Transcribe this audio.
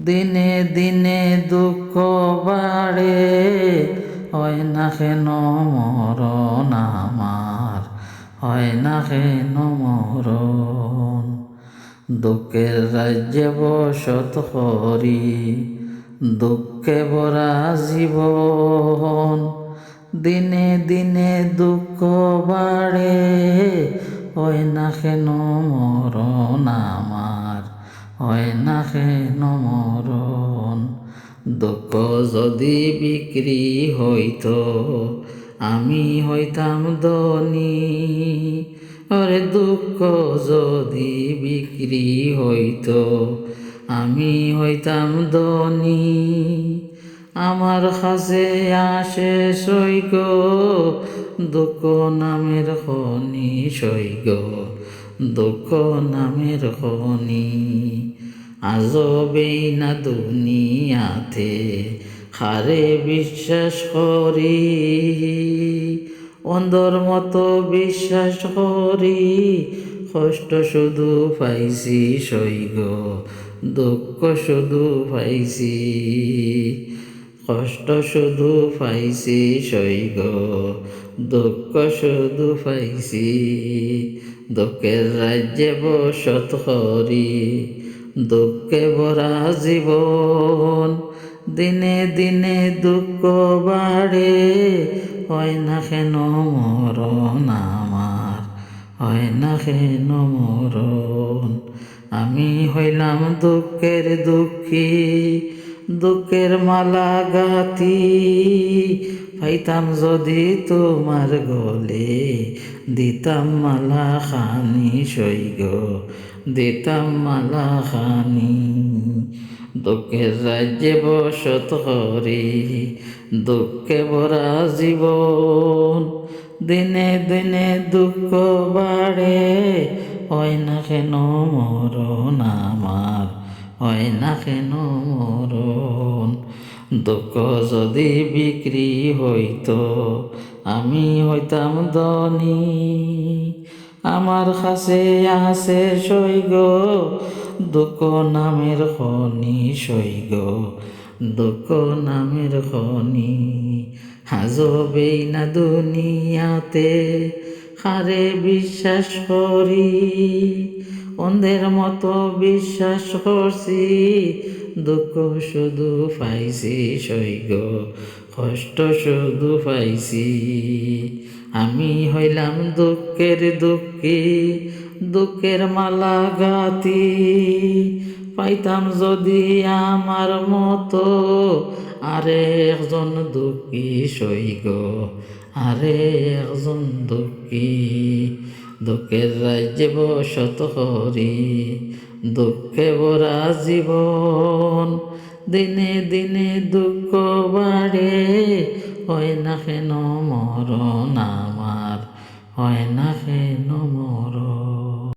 দিনে দিনে দুঃখ বাড়ে, হয় না কেন মরণ আমার, হয় না কেন মরণ। দুঃখের রাজ্যে বসত করি, দুঃখে ভরা জীবন। দিনে দিনে দুঃখ বাড়ে, হয় না কেন মরণ আমার, হয় না কেন মরণ। দুঃখ যদি বিক্রি হইতো, আমি হইতাম ধনী। ওরে দুঃখ যদি বিক্রি হইতো, আমি হইতাম ধনী। আমার কাছে আসে সৈগ, দুঃখ নামের খনি সৈগ, দুঃখ নামের খনি। আজবেই না দুনিয়াতে হারে বিশ্বাস করি, অন্ধর মতো বিশ্বাস করি। কষ্ট শুধু পাইছি সৈগ, দুঃখ শুধু পাইছি, কষ্ট শুধু পাইছি সৈগ, দুঃখ শুধু পাইছি। দুঃখের রাজ্যে বসত করি, দুঃখে ভরা জীবন। দিনে দিনে দুঃখ বাড়ে, হয় না কেন মরণ আমার, হয় না কেন মরণ। আমি হইলাম দুঃখের দুঃখী, দুঃখের মালা গাতি। পাইতাম যদি তোমার গলে, দিতাম মালা খানি সৈগ, দিতাম মালা খানি। দুঃখের রাজ্যে বসত করি, দুঃখে ভরা জীবন। দিনে দিনে দুঃখ বাড়ে, হয় না কেন মরণ আমার, হয় না কেন মরণ। দুঃখ যদি বিক্রি হইতো, আমি হইতাম ধনী। আমার কাছে আছে সৈগ, দুঃখ নামের খনি সৈগ, দুঃখ নামের খনি। হাজবেই না দুনিয়াতে হারে বিশ্বাস করি, অন্ধের মতো বিশ্বাস করছি। দুঃখ শুধু পাইছি সৈগ, কষ্ট শুধু পাইছি। আমি হইলাম দুঃখের দুঃখী, দুঃখের মালা গাতি। পাইতাম যদি আমার মতো আরে একজন দুঃখী সৈগ, আরে একজন দুঃখী। দুঃখের রাজ্যে বসত করি, দুঃখে ভরা জীবন। দিনে দিনে দুঃখ বাড়ে, হয় না কেন মরণ আমার, হয় না কেন মরণ।